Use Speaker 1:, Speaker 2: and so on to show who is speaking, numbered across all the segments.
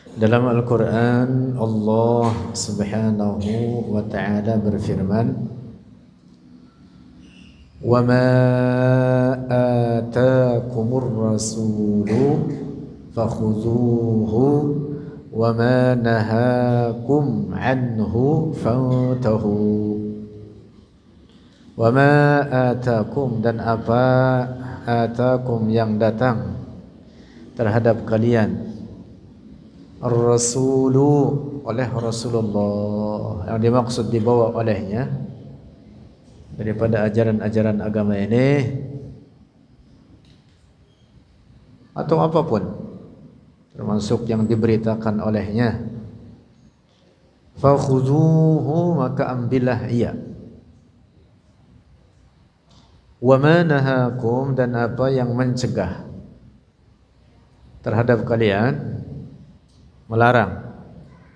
Speaker 1: Dalam Al-Quran Allah Subhanahu wa ta'ala berfirman, "Wa ma atakumur rasulu fakhudhuhu wa ma nahakum anhu fantahu." Wa ma atakum, dan apa atakum yang datang terhadap kalian, Ar-Rasulu oleh Rasulullah, yang dimaksud dibawa olehnya daripada ajaran-ajaran agama ini atau apapun termasuk yang diberitakan olehnya, fakhudhuhu, maka ambillah ia. Wa ma nahakum, dan apa yang mencegah terhadap kalian, melarang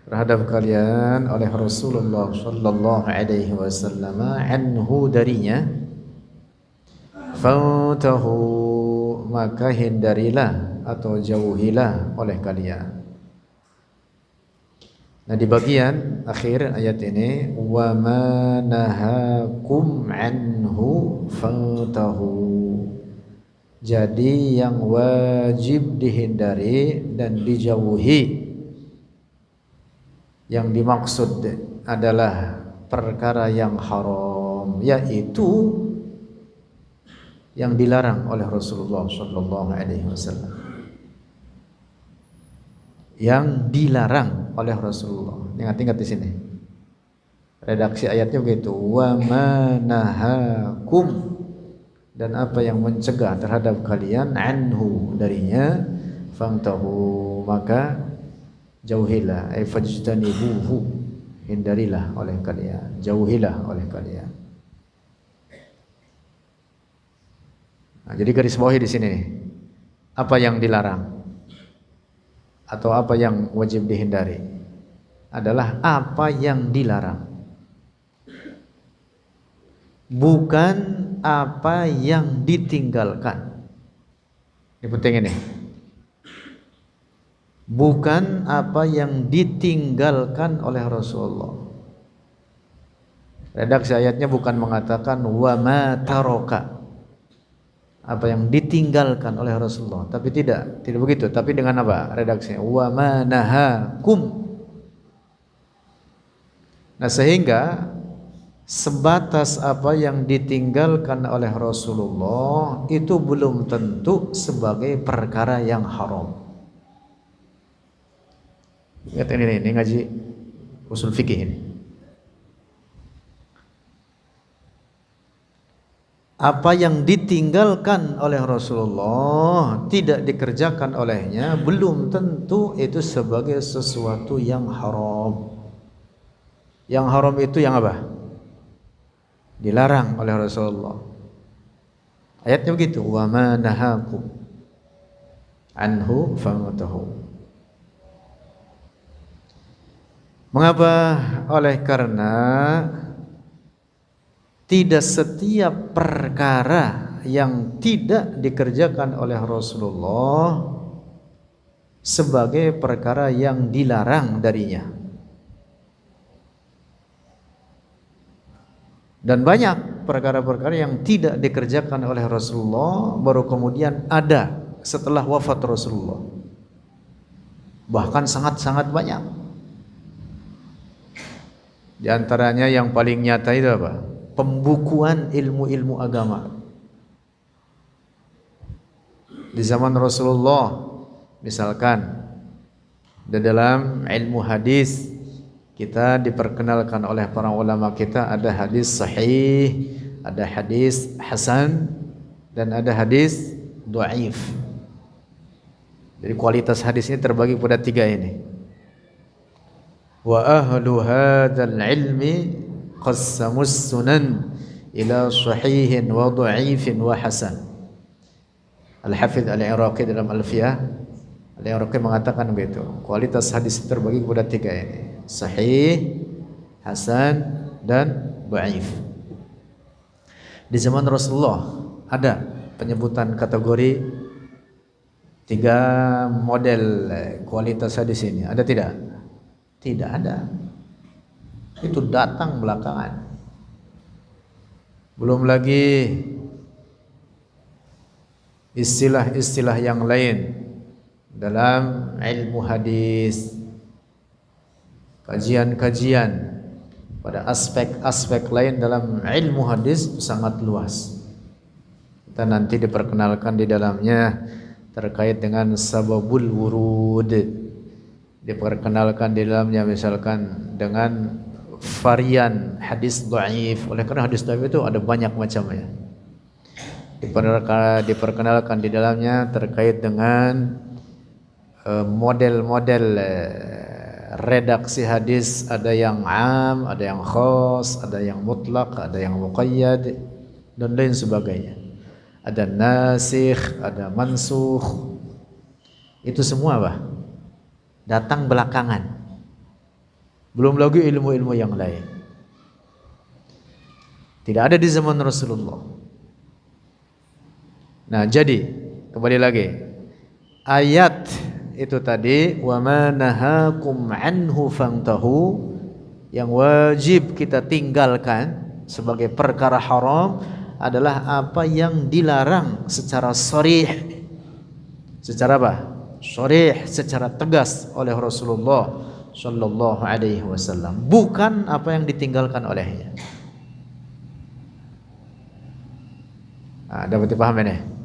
Speaker 1: terhadap kalian oleh Rasulullah sallallahu alaihi wasallam, anhu, darinya, fantahu, maka hindarilah atau jauhilah oleh kalian. Nah, di bagian akhir ayat ini, wa ma nahakum anhu fantahu, jadi yang wajib dihindari dan dijauhi, yang dimaksud adalah perkara yang haram, yaitu yang dilarang oleh Rasulullah sallallahu alaihi wasallam. Yang dilarang oleh Rasulullah. Ingat-ingat di sini. Redaksi ayatnya begitu. Wa ma nahakum, dan apa yang mencegah terhadap kalian, anhu, darinya, fantahu, maka jauhilah, ay fajtanibuhu, hindarilah oleh kalian, jauhilah oleh kalian. Nah, jadi garis bawahi di sini, apa yang dilarang atau apa yang wajib dihindari adalah apa yang dilarang, bukan apa yang ditinggalkan. Ini penting ini. Bukan apa yang ditinggalkan oleh Rasulullah. Redaksi ayatnya bukan mengatakan wa ma taraka, apa yang ditinggalkan oleh Rasulullah, tapi tidak begitu. Tapi dengan apa redaksinya? Wa ma nahakum. Nah, sehingga sebatas apa yang ditinggalkan oleh Rasulullah itu belum tentu sebagai perkara yang haram. Lihat ini ngaji usul fikih ini. Apa yang ditinggalkan oleh Rasulullah, tidak dikerjakan olehnya, belum tentu itu sebagai sesuatu yang haram. Yang haram itu yang apa? Dilarang oleh Rasulullah. Ayatnya begitu, wa ma nahakum anhu famatahu. Mengapa? Oleh karena tidak setiap perkara yang tidak dikerjakan oleh Rasulullah sebagai perkara yang dilarang darinya. Dan banyak perkara-perkara yang tidak dikerjakan oleh Rasulullah baru kemudian ada setelah wafat Rasulullah. Bahkan sangat-sangat banyak. Di antaranya yang paling nyata itu apa? Pembukuan ilmu-ilmu agama. Di zaman Rasulullah, misalkan di dalam ilmu hadis, kita diperkenalkan oleh para ulama kita ada hadis sahih, ada hadis hasan, dan ada hadis dhaif. Jadi kualitas hadis ini terbagi pada tiga ini. Wa ahlu hadzal ilmi qassamus sunan ila sahihin wa dhaifin wa hasan. Al-Hafidz Al-Iraqi dalam Alfiyah Al-Iraqi mengatakan begitu. Kualitas hadis terbagi kepada tiga ini: sahih, hasan, dan dhaif. Di zaman Rasulullah ada penyebutan kategori Tiga model kualitas hadis ini ada tidak? Tidak ada. Itu datang belakangan. Belum lagi istilah-istilah yang lain dalam ilmu hadis, kajian-kajian pada aspek-aspek lain dalam ilmu hadis sangat luas. Kita nanti diperkenalkan di dalamnya terkait dengan sababul wurud, diperkenalkan di dalamnya misalkan dengan varian hadis dhaif. Oleh karena hadis dhaif itu ada banyak macamnya. Diperkenalkan di dalamnya terkait dengan model-model redaksi hadis, ada yang am, ada yang khas, ada yang mutlak, ada yang muqayyad dan lain sebagainya. Ada nasikh, ada mansukh. Itu semua datang belakangan. Belum lagi ilmu-ilmu yang lain. Tidak ada di zaman Rasulullah. Nah, jadi kembali lagi. Ayat itu tadi, wa ma nahakum anhu fantahu, yang wajib kita tinggalkan sebagai perkara haram adalah apa yang dilarang secara sharih, secara sharih, secara tegas oleh Rasulullah sallallahu alaihi wasallam, bukan apa yang ditinggalkan olehnya. Dapat dipahami ini?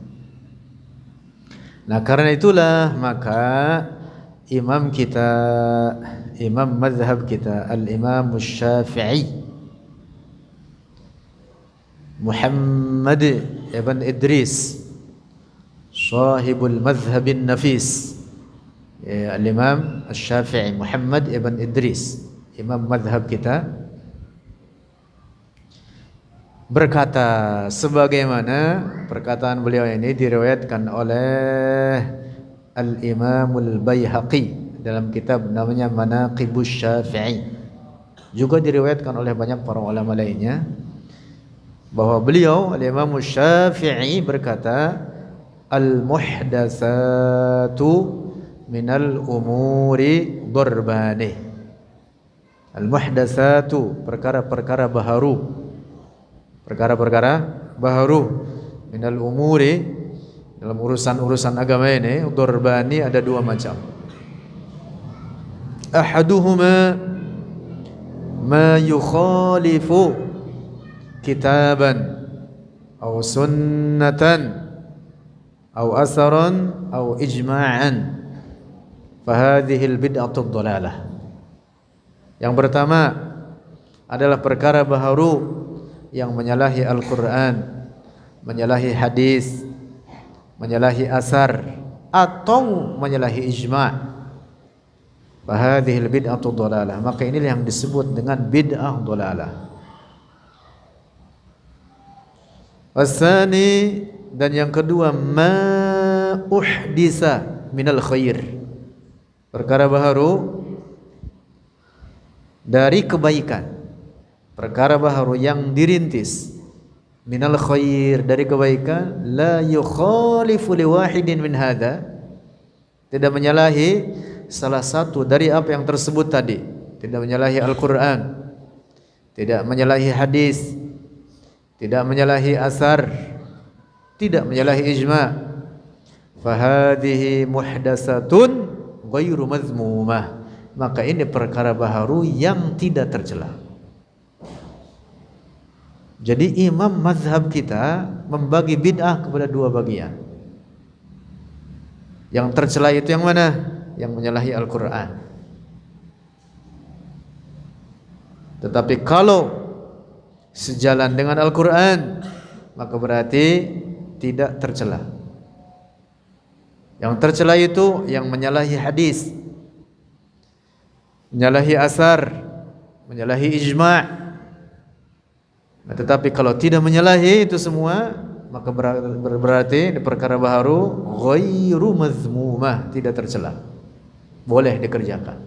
Speaker 1: Nah, karena itulah maka imam mazhab kita al-Imam Syafi'i Muhammad ibn Idris, sahibul mazhabin nafis, al-Imam Syafi'i Muhammad ibn Idris, imam mazhab kita, berkata sebagaimana perkataan beliau ini diriwayatkan oleh Al-Imamul Baihaqi dalam kitab namanya Manaqibus Syafi'i. Juga diriwayatkan oleh banyak para ulama lainnya bahwa beliau Al-Imam Syafi'i berkata, al-muhdatsatu minal umuri darbani. Al-muhdatsatu, perkara-perkara baharu, perkara-perkara baharu, minal umuri, dalam urusan-urusan agama ini darbani ada dua macam. Ahaduhuma ma yukhalifu kitaban atau sunnatan atau asaran atau ijma'an, fahadhihi al-bid'atu ad-dhalalah. Yang pertama adalah perkara baharu yang menyalahi Al-Quran, menyalahi hadis, menyalahi asar, atau menyalahi ijma'. Fahadhihi al-bid'atu ad-dhalalah, maka inilah yang disebut dengan bid'ah dhalalah. Wasani, dan yang kedua, ma uhdisa minal khair, perkara baharu dari kebaikan, perkara baharu yang dirintis, minal khair, dari kebaikan, la yukhalifu liwahidin min hadha, tidak menyalahi salah satu dari apa yang tersebut tadi, tidak menyalahi Al-Quran, tidak menyalahi hadis, tidak menyalahi asar, tidak menyalahi ijma', fahadhihi muhdatsatun ghairu mazmumah, maka ini perkara baharu yang tidak tercela. Jadi imam mazhab kita membagi bid'ah kepada dua bagian. Yang tercela itu yang mana? Yang menyalahi Al-Quran. Tetapi kalau sejalan dengan Al-Quran, maka berarti tidak tercela. Yang tercela itu yang menyalahi hadis, menyalahi asar, menyalahi ijma'. Nah, tetapi kalau tidak menyalahi itu semua, maka berarti ini perkara baharu ghairu mazmumah, tidak tercela, boleh dikerjakan.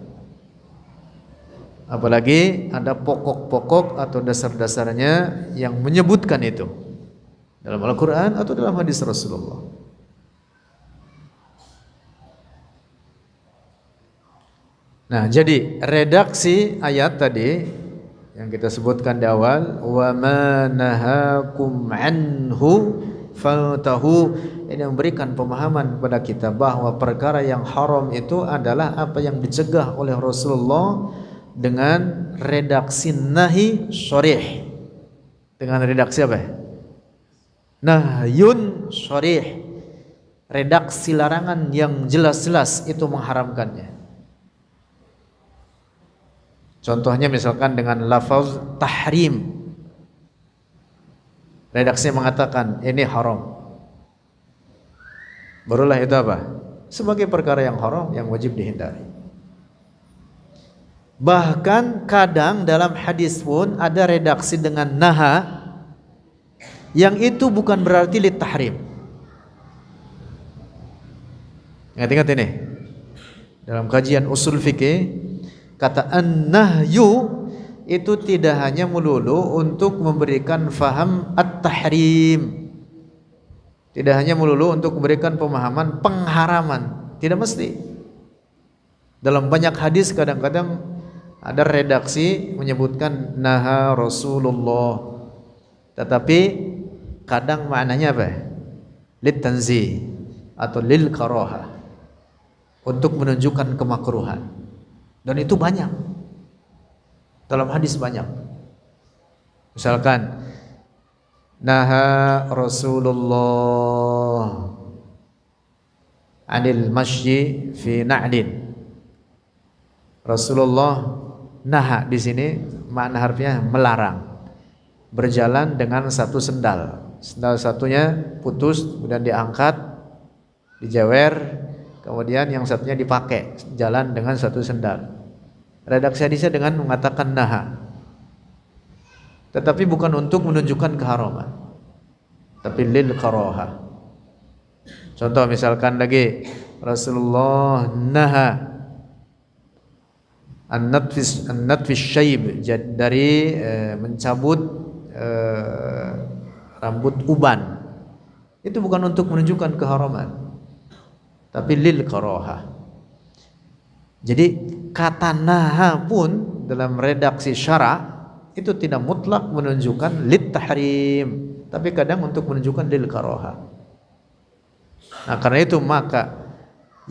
Speaker 1: Apalagi ada pokok-pokok atau dasar-dasarnya yang menyebutkan itu dalam Al-Quran atau dalam hadis Rasulullah. Nah, jadi redaksi ayat tadi yang kita sebutkan di awal, wa ma nahakum anhu fantahu, ini memberikan pemahaman kepada kita bahwa perkara yang haram itu adalah apa yang dicegah oleh Rasulullah dengan redaksi nahi sharih. Dengan redaksi apa? Nahyun sharih. Redaksi larangan yang jelas-jelas itu mengharamkannya. Contohnya misalkan dengan lafaz tahrim. Redaksi mengatakan ini haram. Barulah itu apa? Sebagai perkara yang haram yang wajib dihindari. Bahkan kadang dalam hadis pun ada redaksi dengan naha yang itu bukan berarti litahrim. Ingat-ingat ini. Dalam kajian usul fikih, kata an-nahyu itu tidak hanya melulu untuk memberikan faham at-tahrim, tidak hanya melulu untuk memberikan pemahaman pengharaman, tidak mesti. Dalam banyak hadis kadang-kadang ada redaksi menyebutkan naha Rasulullah, tetapi kadang maknanya apa? Lit tanzih atau lil karahah, untuk menunjukkan kemakruhan. Dan itu banyak. Dalam hadis banyak. Misalkan naha Rasulullah anil masyi fi na'lin. Rasulullah naha di sini makna harfiah melarang berjalan dengan satu sendal. Sendal satunya putus kemudian diangkat, dijewer, kemudian yang satunya dipakai, jalan dengan satu sendal. Redaksi hadisnya dengan mengatakan naha, tetapi bukan untuk menunjukkan keharaman, tapi lil karahah. Contoh misalkan lagi Rasulullah naha an-natfis syaib, dari mencabut rambut uban. Itu bukan untuk menunjukkan keharaman, tapi lil karahah. Jadi kata naha pun dalam redaksi syara itu tidak mutlak menunjukkan lit tahrim, tapi kadang untuk menunjukkan lil karahah. Nah, karena itu maka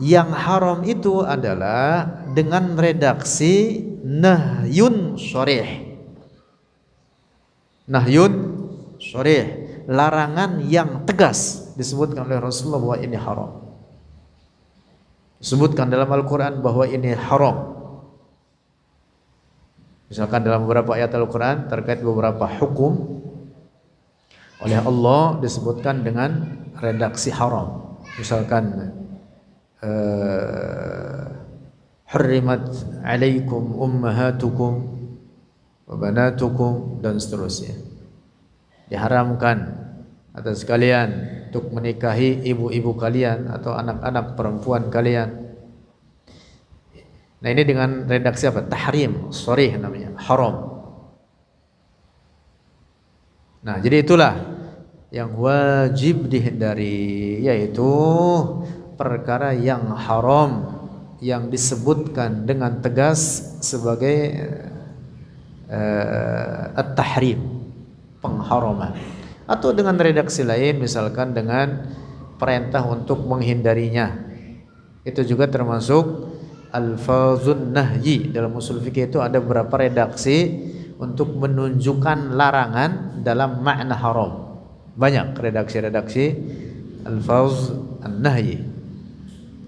Speaker 1: yang haram itu adalah dengan redaksi nahyun sharih. Nahyun sharih, larangan yang tegas disebutkan oleh Rasulullah bahwa ini haram. Disebutkan dalam Al-Quran bahwa ini haram. Misalkan dalam beberapa ayat Al-Quran terkait beberapa hukum oleh Allah disebutkan dengan redaksi haram. Misalkan hurrimat alaikum ummahatukum wa banatukum, dan seterusnya. Diharamkan atas kalian untuk menikahi ibu-ibu kalian atau anak-anak perempuan kalian. Nah, ini dengan redaksi apa? Tahrim, sharih namanya, haram. Nah, jadi itulah yang wajib dihindari, yaitu perkara yang haram yang disebutkan dengan tegas sebagai at-tahrim, pengharaman. Atau dengan redaksi lain misalkan dengan perintah untuk menghindarinya. Itu juga termasuk alfazun nahyi. Dalam usul fikih itu ada beberapa redaksi untuk menunjukkan larangan dalam makna haram. Banyak redaksi-redaksi alfaz an-nahyi.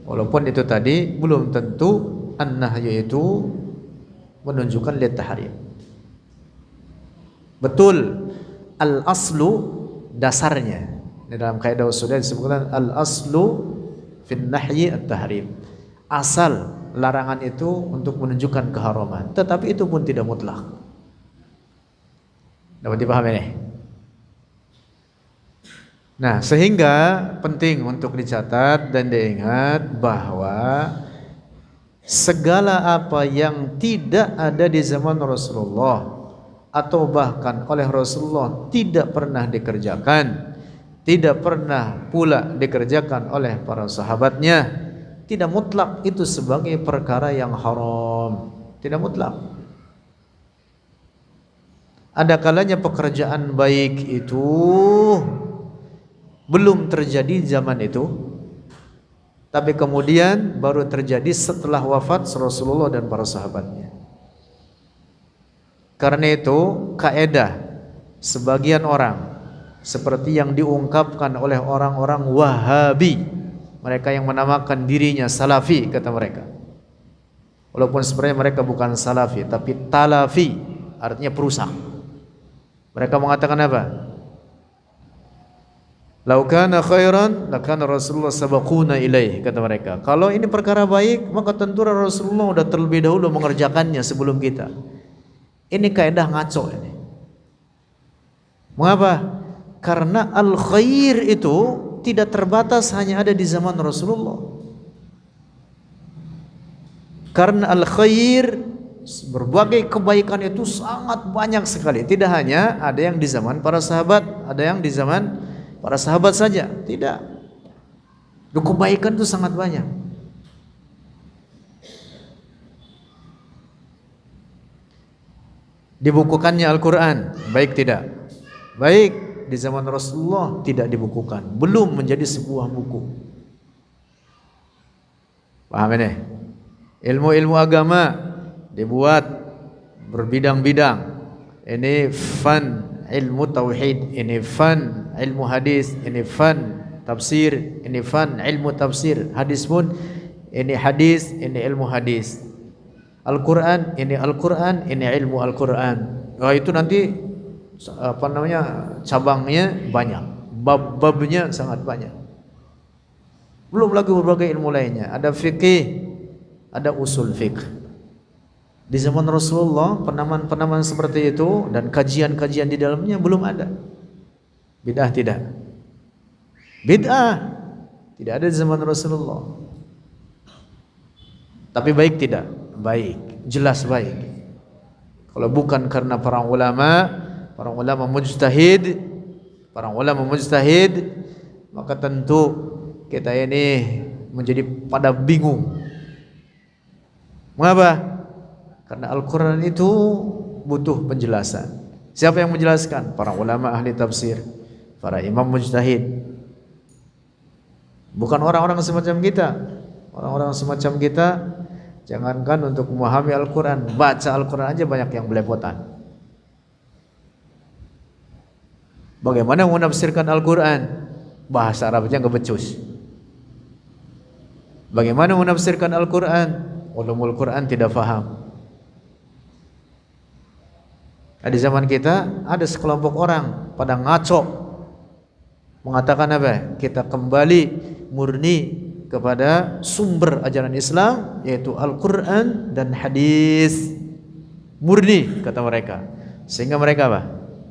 Speaker 1: Walaupun itu tadi belum tentu an-nahyu itu menunjukkan lit-tahrim. Betul, al-aslu dasarnya. Di dalam kaidah usul disebutkan al-aslu fin nahyi at-tahrim. Asal larangan itu untuk menunjukkan keharaman, tetapi itu pun tidak mutlak. Dapat dipahami nih? Nah, sehingga penting untuk dicatat dan diingat bahwa segala apa yang tidak ada di zaman Rasulullah atau bahkan oleh Rasulullah tidak pernah dikerjakan, tidak pernah pula dikerjakan oleh para sahabatnya, tidak mutlak itu sebagai perkara yang haram, tidak mutlak. Ada kalanya pekerjaan baik itu belum terjadi zaman itu, tapi kemudian baru terjadi setelah wafat Rasulullah dan para sahabatnya. Karena itu kaedah sebagian orang seperti yang diungkapkan oleh orang-orang Wahabi, mereka yang menamakan dirinya Salafi kata mereka, walaupun sebenarnya mereka bukan Salafi tapi Talafi, artinya perusak. Mereka mengatakan apa? Lau kana khairan lakana Rasulullah sabaquna ilaih, kata mereka. Kalau ini perkara baik, maka tentu Rasulullah sudah terlebih dahulu mengerjakannya sebelum kita. Ini kaidah ngaco ini. Mengapa? Karena al-khair itu tidak terbatas hanya ada di zaman Rasulullah. Karena al-khair, berbagai kebaikan itu sangat banyak sekali. Tidak hanya ada yang di zaman para sahabat, ada yang di zaman para sahabat saja. Tidak. Kebaikan itu sangat banyak. Dibukukannya Al-Quran, baik tidak? Baik. Di zaman Rasulullah tidak dibukukan, belum menjadi sebuah buku. Paham ini? Ilmu-ilmu agama dibuat berbidang-bidang. Ini fan ilmu tauhid, ini fan ilmu hadis, ini fan tafsir, ini fan ilmu tafsir. Hadis pun ini hadis, ini ilmu hadis. Al-Quran, ini ilmu Al-Quran. Oh, itu nanti apa namanya, cabangnya banyak, bab-babnya sangat banyak. Belum lagi berbagai ilmu lainnya. Ada fikih, ada usul fiqh. Di zaman Rasulullah penamaan-penamaan seperti itu dan kajian-kajian di dalamnya belum ada. Bid'ah tidak. Bid'ah tidak ada di zaman Rasulullah. Tapi baik tidak? Baik, jelas baik. Kalau bukan karena para ulama mujtahid, maka tentu kita ini menjadi pada bingung. Mengapa? Karena Al-Quran itu butuh penjelasan. Siapa yang menjelaskan? Para ulama ahli tafsir, para imam mujtahid. Bukan orang-orang semacam kita. Orang-orang semacam kita, jangankan untuk memahami Al-Quran, baca Al-Quran aja banyak yang belepotan. Bagaimana menafsirkan Al-Quran? Bahasa Arabnya nggak becus. Bagaimana menafsirkan Al-Quran? Ulumul Quran tidak faham. Di zaman kita ada sekelompok orang pada ngaco, mengatakan apa? Kita kembali murni kepada sumber ajaran Islam, yaitu Al-Quran dan hadis. Murni kata mereka. Sehingga mereka apa?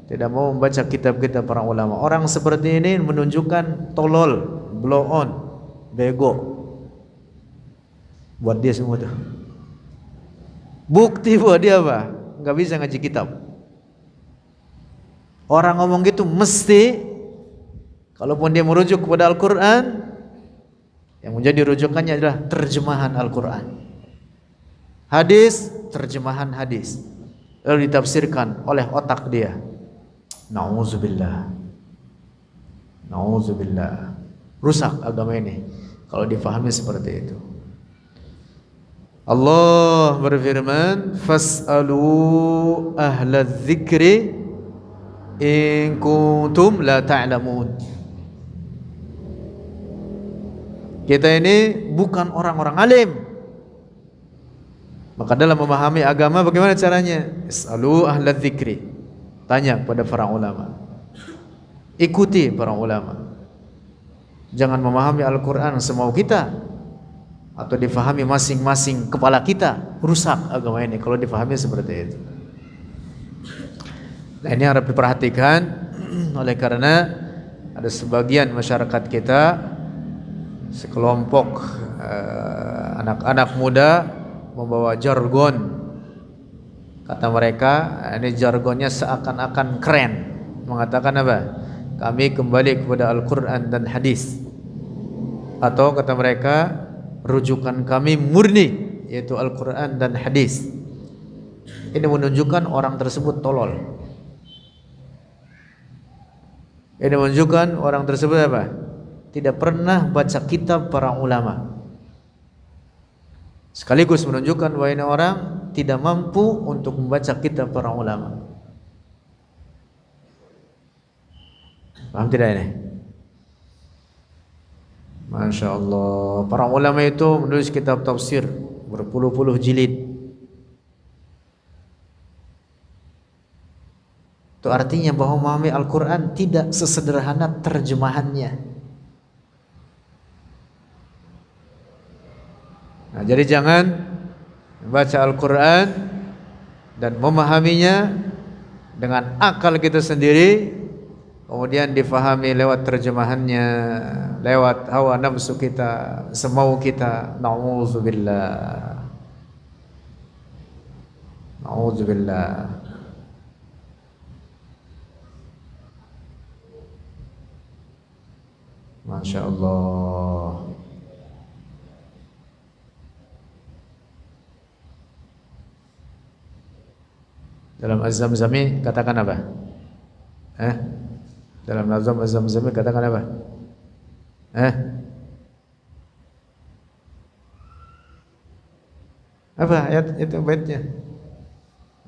Speaker 1: Tidak mau membaca kitab-kitab para ulama. Orang seperti ini menunjukkan tolol, blow on, bego. Buat dia semua tuh. Bukti buat dia apa? Nggak bisa ngaji kitab. Orang ngomong gitu mesti, kalaupun dia merujuk kepada Al-Quran, yang menjadi rujukannya adalah terjemahan Al-Quran. Hadis, terjemahan hadis, lalu ditafsirkan oleh otak dia. Nauzubillah. Rusak agama ini kalau difahami seperti itu. Allah berfirman, fas'alu ahla dzikri in kuntum la ta'lamun. Kita ini bukan orang-orang alim, maka dalam memahami agama bagaimana caranya? Is'alu ahla dzikri. Tanya kepada para ulama, ikuti para ulama. Jangan memahami Al-Quran semau kita atau difahami masing-masing kepala kita. Rusak agama ini kalau difahami seperti itu. Nah, ini harus diperhatikan. Oleh karena ada sebagian masyarakat kita, sekelompok anak-anak muda membawa jargon. Kata mereka, ini jargonnya seakan-akan keren. Mengatakan apa? Kami kembali kepada Al-Quran dan hadis. Atau kata mereka, rujukan kami murni, yaitu Al-Quran dan hadis. Ini menunjukkan orang tersebut tolol. Ini menunjukkan orang tersebut apa? Tidak pernah baca kitab para ulama. Sekaligus menunjukkan bahwa ini orang tidak mampu untuk membaca kitab para ulama. Paham tidak ini? Masya Allah. Para ulama itu menulis kitab tafsir berpuluh-puluh jilid. Itu artinya bahwa memahami Al-Quran tidak sesederhana terjemahannya. Nah, jadi jangan membaca Al-Quran dan memahaminya dengan akal kita sendiri, kemudian difahami lewat terjemahannya, lewat hawa nafsu kita, semau kita. Na'udzubillah. Na'udzubillah. Masya Allah. Dalam Az-Zamzami katakan apa? Dalam Nazam Az-Zamzami katakan apa? Apa ayat itu baitnya?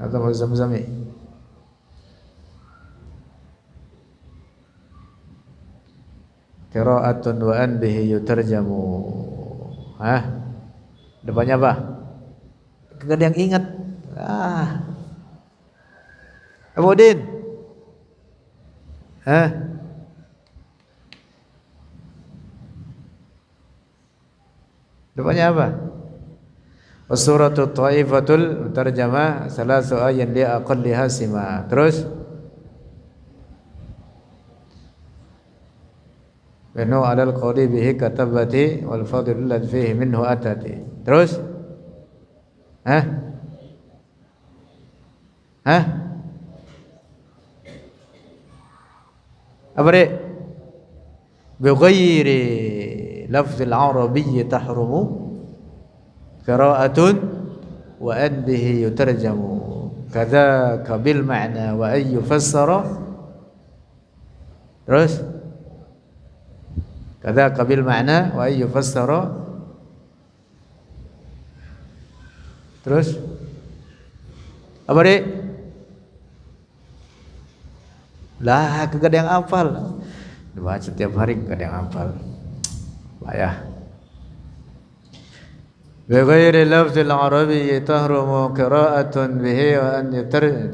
Speaker 1: Nazam Az-Zamzami. Qira'atun wa an bihi yutarjamu. Depannya apa? Enggak ada yang ingat. Abu Din. Depannya apa? As-suratul Thaifatul tarjamah salasu ayat li aqalliha sima. Terus Benu alal qawli bihi katabati wal fadlul ladzi fihi minhu atati. Terus? Apa dek? Bi ghairi lafzil arabiyyi tahrumu qira'atun wa an bihi yutarjamu kadzaka bil ma'na wa ay yufassara. Terus? Kadzaka bil ma'na wa ay yufassara. Terus? Apa dek? Lah, kagak ada yang hafal. Dibaca setiap hari kagak ada yang hafal. Payah. Bi ghairi lafzil arabi tahrumu qira'atun bihi wa an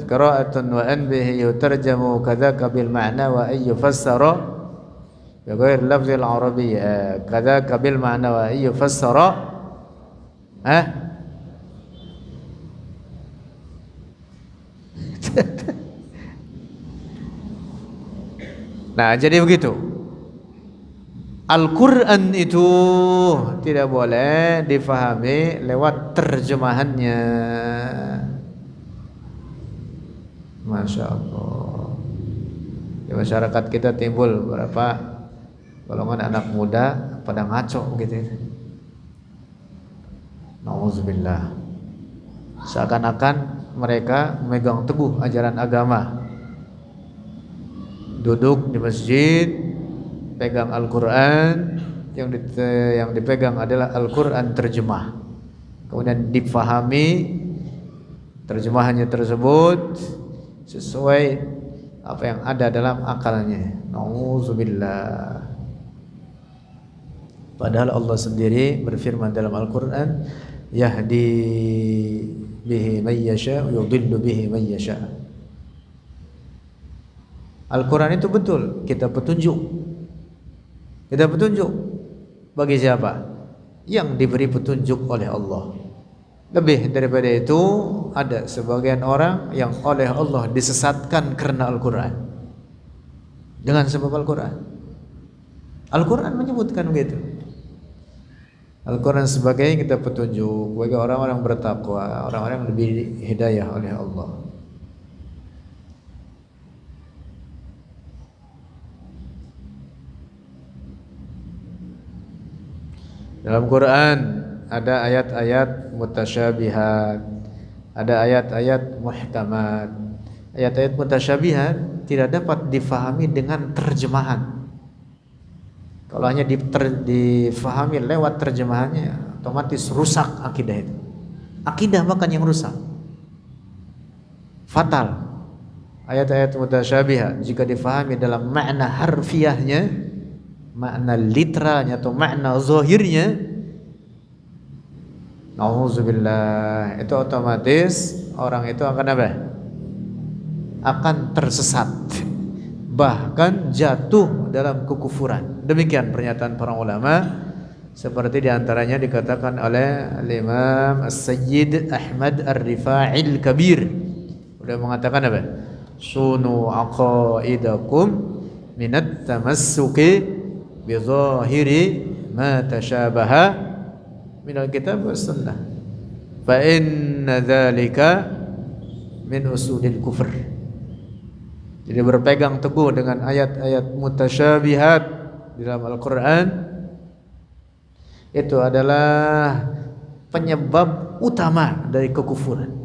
Speaker 1: qira'atun wa an bihi yutarjamu kadzaka bil ma'na wa ay yufassara. Bi ghairi lafzil arabi kadzaka bil ma'na wa ay yufassara. Nah, jadi begitu. Al-Quran itu tidak boleh difahami lewat terjemahannya. Masya Allah. Di masyarakat kita timbul beberapa golongan anak muda pada ngaco gitu. Nauzubillah. Seakan-akan mereka memegang teguh ajaran agama. Duduk di masjid, pegang Al-Quran, yang dipegang adalah Al-Quran terjemah. Kemudian difahami terjemahannya tersebut sesuai apa yang ada dalam akalnya. Nauzubillah. Padahal Allah sendiri berfirman dalam Al-Quran, yahdi bihi man yasha, yudhillu bihi man yasha. Al-Quran itu betul kita petunjuk. Kita petunjuk bagi siapa? Yang diberi petunjuk oleh Allah. Lebih daripada itu, ada sebagian orang yang oleh Allah disesatkan karena Al-Quran, dengan sebab Al-Quran. Al-Quran menyebutkan begitu. Al-Quran sebagai kita petunjuk bagi orang-orang bertakwa, orang-orang yang lebih hidayah oleh Allah. Dalam Quran ada ayat-ayat mutasyabihat, ada ayat-ayat muhkamat. Ayat-ayat mutasyabihat tidak dapat difahami dengan terjemahan. Kalau hanya difahami lewat terjemahannya, otomatis rusak akidah itu. Akidah bahkan yang rusak, fatal. Ayat-ayat mutasyabihat jika difahami dalam makna harfiahnya, makna literalnya atau makna zahirnya, nauzubillah, itu otomatis orang itu akan apa? Akan tersesat, bahkan jatuh dalam kekufuran. Demikian pernyataan para ulama, seperti diantaranya dikatakan oleh Imam As-Sayyid Ahmad Ar-Rifa'il Kabir. Beliau mengatakan apa? Sunu aqaidakum minat tamassuki bi zahiri ma tashabaha minal kitab was sunnah fa inna dzalika min usulil kufr. Jadi berpegang teguh dengan ayat-ayat mutasyabihat di dalam Al-Quran itu adalah penyebab utama dari kekufuran.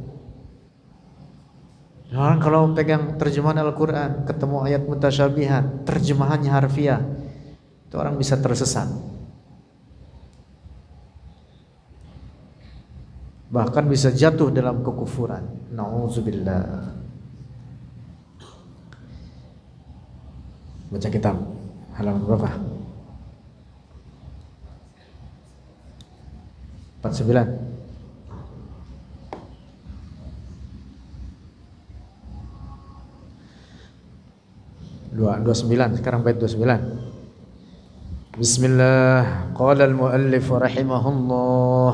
Speaker 1: Orang kalau pegang terjemahan Al-Quran, ketemu ayat mutasyabihat, terjemahannya harfiah, itu orang bisa tersesat, bahkan bisa jatuh dalam kekufuran. Nauzubillah. Baca kitab halaman berapa? 49. Dua 29 sekarang bait 29. Bismillah. Qala al-muallif rahimahullah.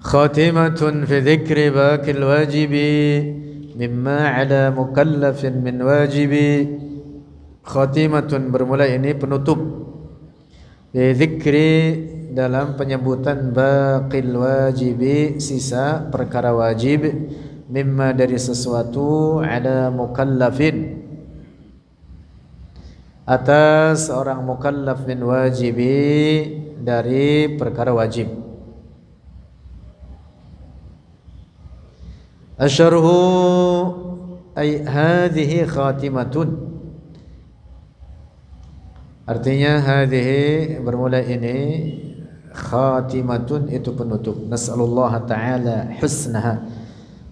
Speaker 1: Khatimatun fi dzikri baqil wajibi mimma ala mukallafin min wajibi. Khatimatun bermula ini penutup. Fi dzikri dalam penyebutan baqil wajibi sisa perkara wajib, mimma dari sesuatu, ala mukallafin atas orang mukallaf, min wajibi dari perkara wajib. Asyarhu ay hadhihi khatimatun, artinya hadhihi bermula ini, khatimatun itu penutup. Nas'alullah ta'ala husnaha,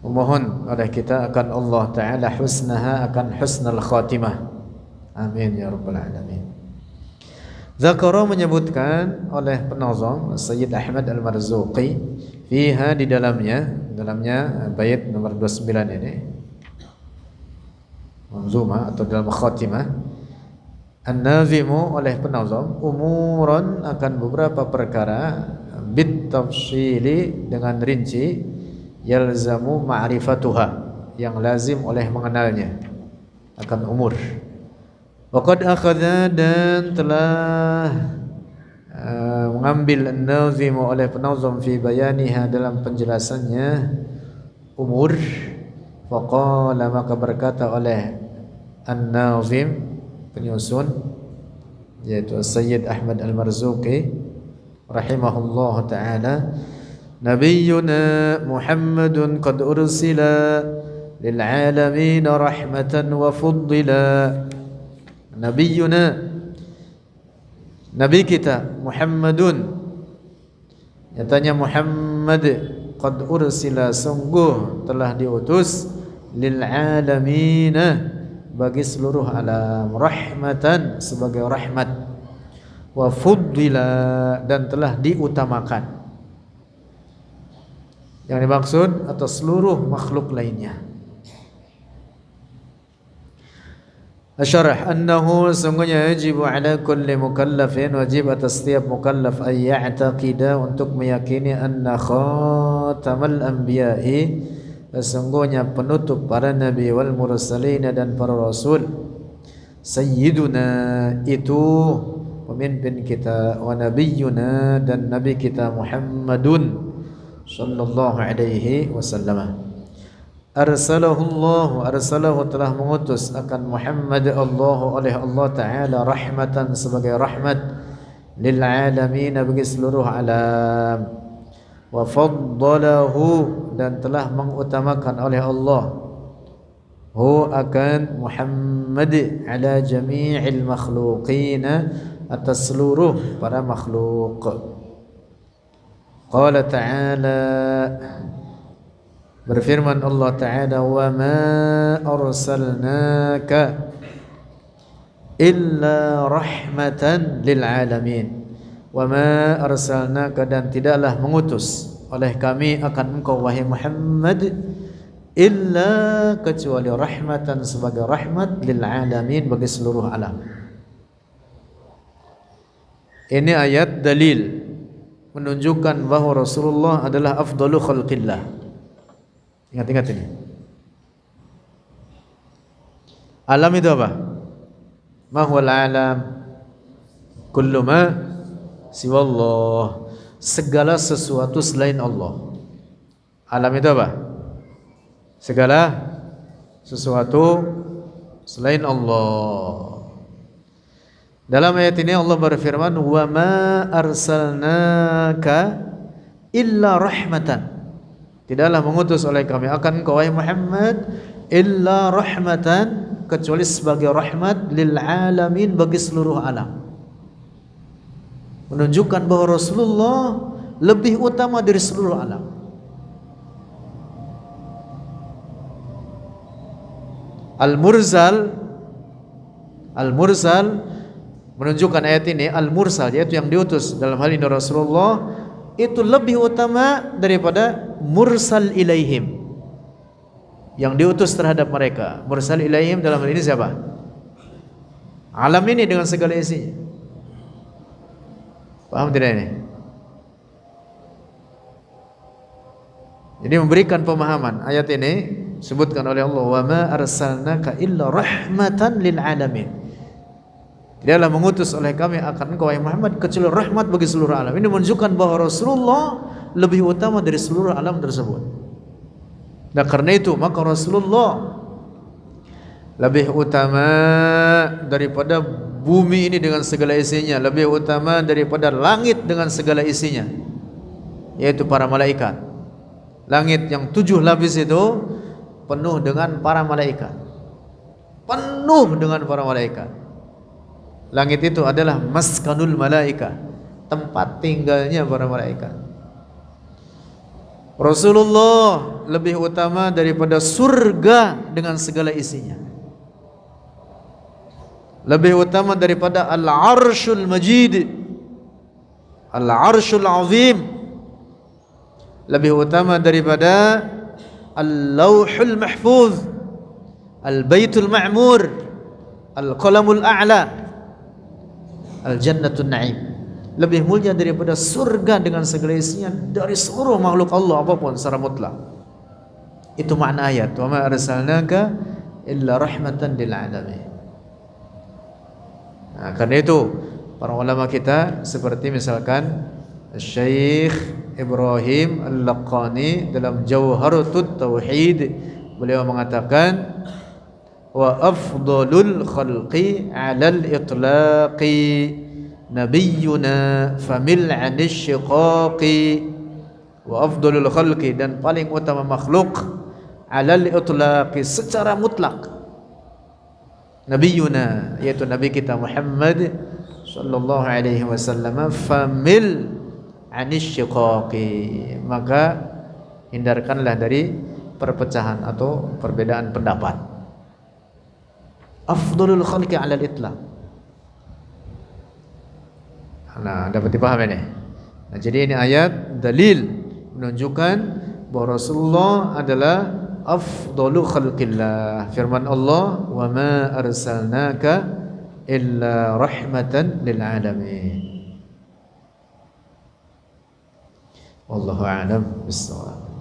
Speaker 1: memohon oleh kita akan Allah Ta'ala husnaha, akan husnal khatimah. Amin ya rabbal alamin. Zakara menyebutkan oleh penazam Sayyid Ahmad Al-Marzuqi fiha di dalamnya bait nomor 29 ini, manzumah atau dalam khatimah, an-nazimu oleh penazam, umuran akan beberapa perkara, bit tafsili dengan rinci, yalzamu ma'rifatuha yang lazim oleh mengenalnya, akan umur. Waqad akhadha dan telah mengambil an-nazimu oleh penazam fi bayaniha dalam penjelasannya umur. Faqala maka berkata oleh an-nazim penyusun yaitu Sayyid Ahmad Al-Marzuqi rahimahullah ta'ala, Nabiyyuna Muhammadun qad ursila lil alamin rahmatan wa fuddila. Nabiyyuna, nabi kita Muhammadun, nyatanya Muhammad, qad ursila sungguh telah diutus, lil alamin bagi seluruh alam, rahmatan sebagai rahmat, wa fuddila dan telah diutamakan. Yang dimaksud atas seluruh makhluk lainnya. Asyarah annahu sungguhnya wajib ala kulli mukallafin, wajib atas setiap mukallaf ay ya'taqida untuk meyakini anna khatamal anbiya'i, sesungguhnya penutup para nabi wal mursalin dan para rasul, sayyiduna itu pemimpin kita, wa nabiyyuna dan nabi kita Muhammadun sallallahu alaihi wasallam. Arsalahu telah mengutus akan Muhammad Allah oleh Allah Ta'ala rahmatan sebagai rahmat, lil alamin, bagi seluruh alam. Wa faddalahu, dan telah mengutamakan oleh Allah hu akan Muhammad ala jami'il makhluqina, atas seluruh para makhluk. Qala ta'ala, berfirman Allah Ta'ala, wa ma arsalnaka illa rahmatan lil alamin. Wa ma arsalnaka, dan tidaklah mengutus oleh kami akan engkau wahai Muhammad, illa, kecuali rahmatan, sebagai rahmat, lil alamin, bagi seluruh alam. Ini ayat dalil menunjukkan bahawa Rasulullah adalah afdalu khalqillah. Ingat-ingat ini. Alam itu apa? Ma huwal alam? Kullu ma siwallah, segala sesuatu selain Allah. Alam itu apa? Segala sesuatu selain Allah. Dalam ayat ini Allah berfirman, wa ma arsalnaka illa rahmatan, tidaklah mengutus oleh kami akan engkau wahai Muhammad, illa rahmatan, kecuali sebagai rahmat, lil alamin, bagi seluruh alam. Menunjukkan bahawa Rasulullah lebih utama dari seluruh alam. Al-mursal menunjukkan ayat ini, al-mursal yaitu yang diutus, dalam hal ini Rasulullah, itu lebih utama daripada mursal ilaihim, yang diutus terhadap mereka. Mursal ilaihim dalam hal ini siapa? Alam ini dengan segala isinya. Paham tidak ini? Jadi memberikan pemahaman ayat ini, sebutkan oleh Allah, wa ma arsalnaka illa rahmatan lil alamin, tidaklah mengutus oleh kami akan engkau wahai Muhammad kecuali rahmat bagi seluruh alam. Ini menunjukkan bahawa Rasulullah lebih utama dari seluruh alam tersebut. Dan karena itu maka Rasulullah lebih utama daripada bumi ini dengan segala isinya, lebih utama daripada langit dengan segala isinya, yaitu para malaikat. Langit yang 7 lapis itu penuh dengan para malaikat, penuh dengan para malaikat. Langit itu adalah maskanul malaika, tempat tinggalnya para malaikat. Rasulullah lebih utama daripada surga dengan segala isinya, lebih utama daripada al-arshul majid, al-arshul azim, lebih utama daripada al-lawhul mahfuz, al-baitul ma'mur, al-qalamul a'la, al-jannatun na'im. Lebih mulia daripada surga dengan segala isinya dari seluruh makhluk Allah apapun secara mutlak. Itu makna ayat, wa ma arsalnaka illa rahmatan lil alamin. Nah, karena itu para ulama kita seperti misalkan Syekh Ibrahim Al-Laqani dalam Jawharatut Tauhid, beliau mengatakan, wa afdalul khalqi 'alal itlaqi nabiyyuna famil 'anil syiqaqi. Wa afdalul khalqi, dan paling utama makhluk, 'alal itlaqi, secara mutlak, nabiyyuna, yaitu nabi kita Muhammad sallallahu alaihi wasallam, famil 'anil syiqaqi, maka hindarkanlah dari perpecahan atau perbedaan pendapat. Afdalul khalqi 'alal itlaq. Nah, dapat dipahami ini. Nah, jadi ini ayat dalil menunjukkan bahawa Rasulullah adalah afdalu khalqillah. Firman Allah, wa ma arsalnaka illa rahmatan lil alamin. Wallahu a'lam bissawab.